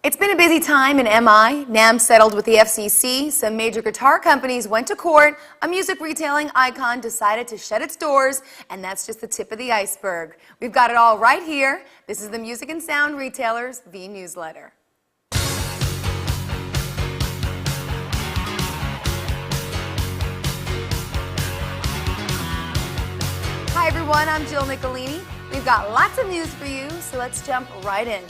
It's been a busy time in MI. NAMM settled with the FCC. Some major guitar companies went to court. A music retailing icon decided to shut its doors, and that's just the tip of the iceberg. We've got it all right here. This is the Music and Sound Retailers Vnewsletter. Hi everyone, I'm Jill Nicolini. We've got lots of news for you, so let's jump right in.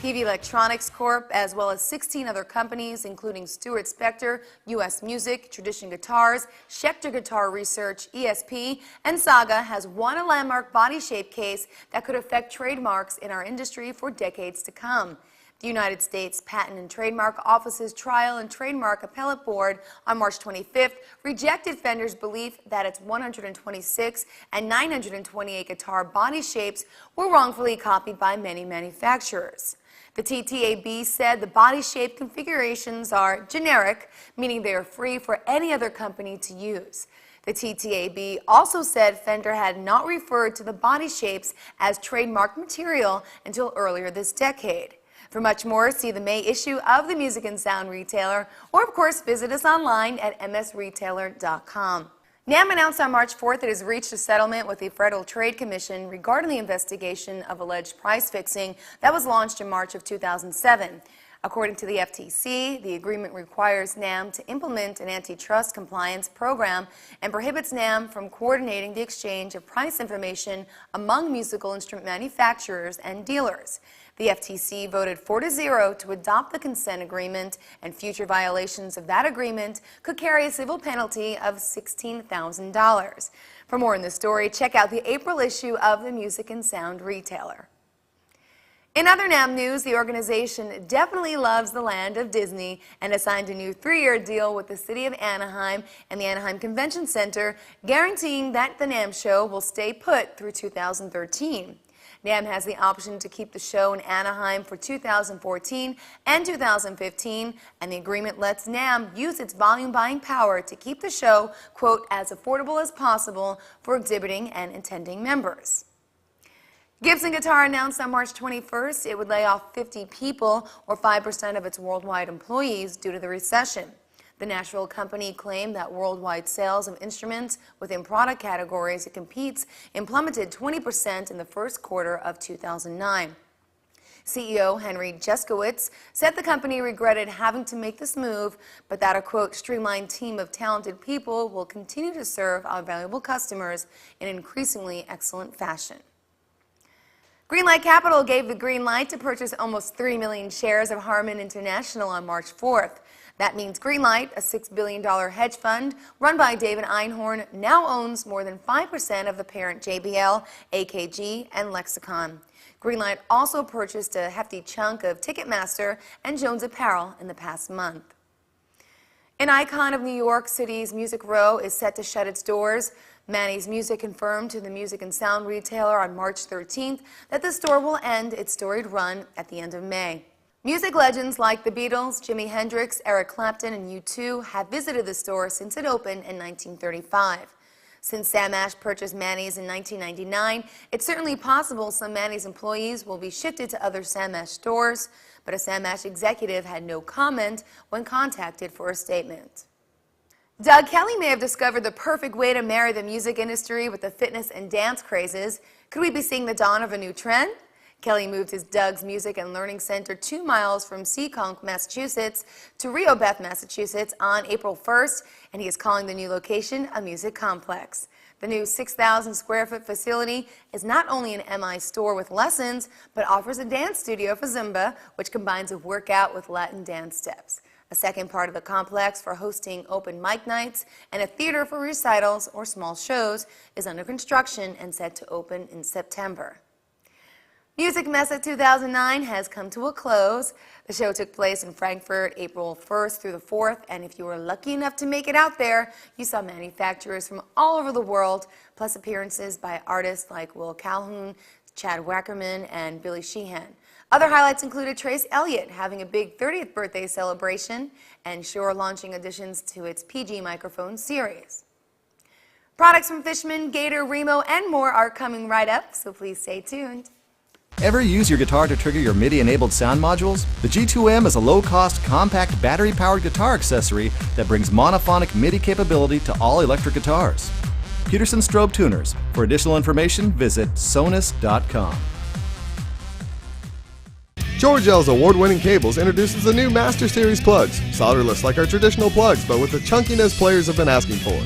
PV Electronics Corp., as well as 16 other companies, including Stuart Spector, U.S. Music, Tradition Guitars, Schecter Guitar Research, ESP, and Saga, has won a landmark body shape case that could affect trademarks in our industry for decades to come. The United States Patent and Trademark Office's Trial and Trademark Appellate Board on March 25th rejected Fender's belief that its 126 and 928 guitar body shapes were wrongfully copied by many manufacturers. The TTAB said the body shape configurations are generic, meaning they are free for any other company to use. The TTAB also said Fender had not referred to the body shapes as trademark material until earlier this decade. For much more, see the May issue of the Music and Sound Retailer, or of course visit us online at msretailer.com. NAMM announced on March 4th it has reached a settlement with the Federal Trade Commission regarding the investigation of alleged price fixing that was launched in March of 2007. According to the FTC, the agreement requires NAMM to implement an antitrust compliance program and prohibits NAMM from coordinating the exchange of price information among musical instrument manufacturers and dealers. The FTC voted 4-0 to adopt the consent agreement, and future violations of that agreement could carry a civil penalty of $16,000. For more on this story, check out the April issue of the Music and Sound Retailer. In other NAMM news, the organization definitely loves the land of Disney and has signed a new 3-year deal with the city of Anaheim and the Anaheim Convention Center, guaranteeing that the NAMM Show will stay put through 2013. NAMM has the option to keep the show in Anaheim for 2014 and 2015, and the agreement lets NAMM use its volume buying power to keep the show, quote, as affordable as possible for exhibiting and attending members. Gibson Guitar announced on March 21st it would lay off 50 people, or 5% of its worldwide employees, due to the recession. The Nashville company claimed that worldwide sales of instruments within product categories it competes plummeted 20% in the first quarter of 2009. CEO Henry Jeskowitz said the company regretted having to make this move, but that a, quote, streamlined team of talented people will continue to serve our valuable customers in increasingly excellent fashion. Greenlight Capital gave the green light to purchase almost 3 million shares of Harman International on March 4th. That means Greenlight, a $6 billion hedge fund run by David Einhorn, now owns more than 5% of the parent JBL, AKG, and Lexicon. Greenlight also purchased a hefty chunk of Ticketmaster and Jones Apparel in the past month. An icon of New York City's Music Row is set to shut its doors. Mannys Music confirmed to the Music and Sound Retailer on March 13th that the store will end its storied run at the end of May. Music legends like the Beatles, Jimi Hendrix, Eric Clapton, and U2 have visited the store since it opened in 1935. Since Sam Ash purchased Mannys in 1999, it's certainly possible some Mannys employees will be shifted to other Sam Ash stores, but a Sam Ash executive had no comment when contacted for a statement. Doug Kelly may have discovered the perfect way to marry the music industry with the fitness and dance crazes. Could we be seeing the dawn of a new trend? Kelly moved his Doug's Music and Learning Center 2 miles from Seekonk, Massachusetts to Rehoboth, Massachusetts on April 1st, and he is calling the new location a music complex. The new 6,000 square foot facility is not only an MI store with lessons, but offers a dance studio for Zumba, which combines a workout with Latin dance steps. A second part of the complex for hosting open mic nights and a theater for recitals or small shows is under construction and set to open in September. Musikmesse 2009 has come to a close. The show took place in Frankfurt April 1st through the 4th, and if you were lucky enough to make it out there, you saw manufacturers from all over the world, plus appearances by artists like Will Calhoun, Chad Wackerman, and Billy Sheehan. Other highlights included Trace Elliott having a big 30th birthday celebration and Shure launching additions to its PG microphone series. Products from Fishman, Gator, Remos, and more are coming right up, so please stay tuned. Ever use your guitar to trigger your MIDI-enabled sound modules? The G2M is a low-cost, compact, battery-powered guitar accessory that brings monophonic MIDI capability to all electric guitars. Peterson Strobe Tuners. For additional information, visit sonus.com. Georgel's award-winning cables introduces the new Master Series plugs, solderless like our traditional plugs, but with the chunkiness players have been asking for.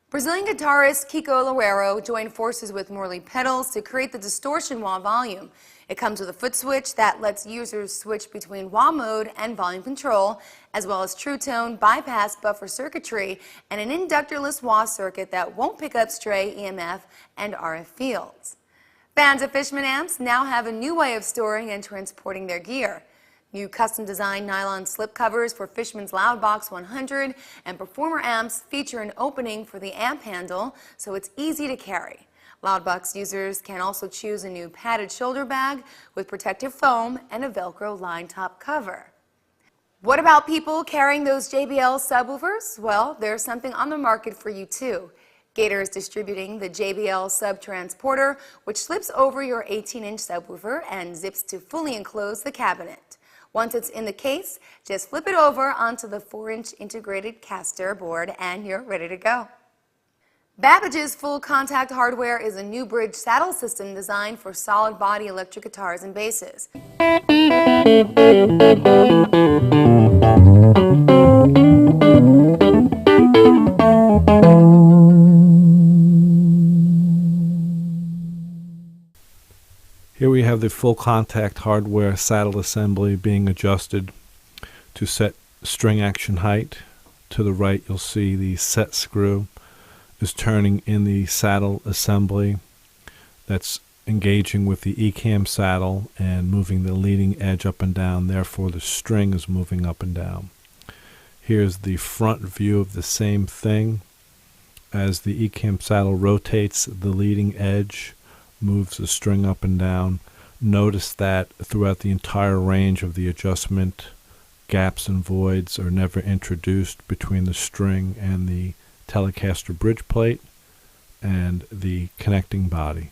Brazilian guitarist Kiko Loureiro joined forces with Morley Pedals to create the distortion wah volume. It comes with a foot switch that lets users switch between wah mode and volume control, as well as true tone, bypass buffer circuitry, and an inductorless wah circuit that won't pick up stray EMF and RF fields. Fans of Fishman amps now have a new way of storing and transporting their gear. New custom-designed nylon slip covers for Fishman's Loudbox 100 and Performer amps feature an opening for the amp handle, so it's easy to carry. Loudbox users can also choose a new padded shoulder bag with protective foam and a Velcro line top cover. What about people carrying those JBL subwoofers? Well, there's something on the market for you too. Gator is distributing the JBL Sub Transporter, which slips over your 18-inch subwoofer and zips to fully enclose the cabinet. Once it's in the case, just flip it over onto the 4-inch integrated caster board and you're ready to go. Babbage's full contact hardware is a new bridge saddle system designed for solid body electric guitars and basses. Here we have the full contact hardware saddle assembly being adjusted to set string action height. To the right you'll see the set screw is turning in the saddle assembly that's engaging with the E-cam saddle and moving the leading edge up and down, therefore the string is moving up and down. Here's the front view of the same thing. As the E-cam saddle rotates, the leading edge moves the string up and down. Notice that throughout the entire range of the adjustment, gaps and voids are never introduced between the string and the Telecaster bridge plate and the connecting body.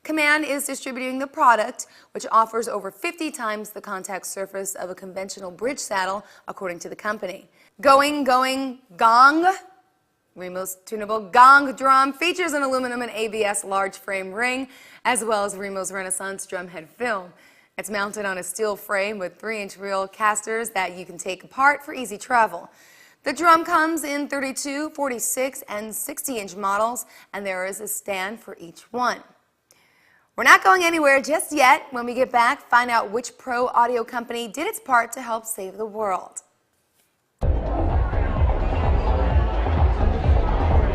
Command is distributing the product, which offers over 50 times the contact surface of a conventional bridge saddle, according to the company. Going, gong. Remos tunable gong drum features an aluminum and ABS large frame ring, as well as Remos Renaissance drumhead film. It's mounted on a steel frame with 3-inch reel casters that you can take apart for easy travel. The drum comes in 32, 46, and 60-inch models, and there is a stand for each one. We're not going anywhere just yet. When we get back, find out which pro audio company did its part to help save the world.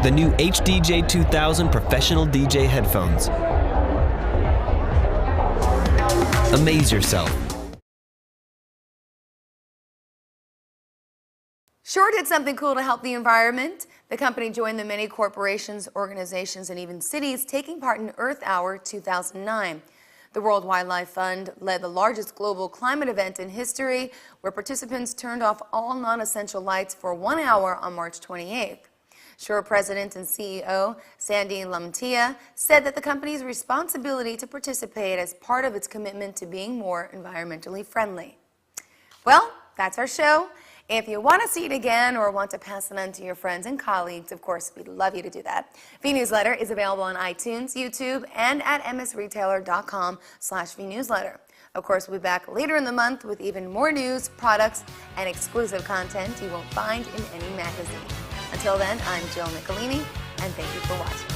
The new HDJ 2000 Professional DJ headphones. Amaze yourself. Shure did something cool to help the environment. The company joined the many corporations, organizations, and even cities taking part in Earth Hour 2009. The World Wildlife Fund led the largest global climate event in history, where participants turned off all non-essential lights for 1 hour on March 28th. Shure President and CEO Sandy Lamtia said that the company's responsibility to participate as part of its commitment to being more environmentally friendly. Well, that's our show. If you want to see it again or want to pass it on to your friends and colleagues, of course, we'd love you to do that. Vnewsletter is available on iTunes, YouTube, and at msretailer.com/vnewsletter. Of course, we'll be back later in the month with even more news, products, and exclusive content you won't find in any magazine. Until then, I'm Jill Nicolini, and thank you for watching.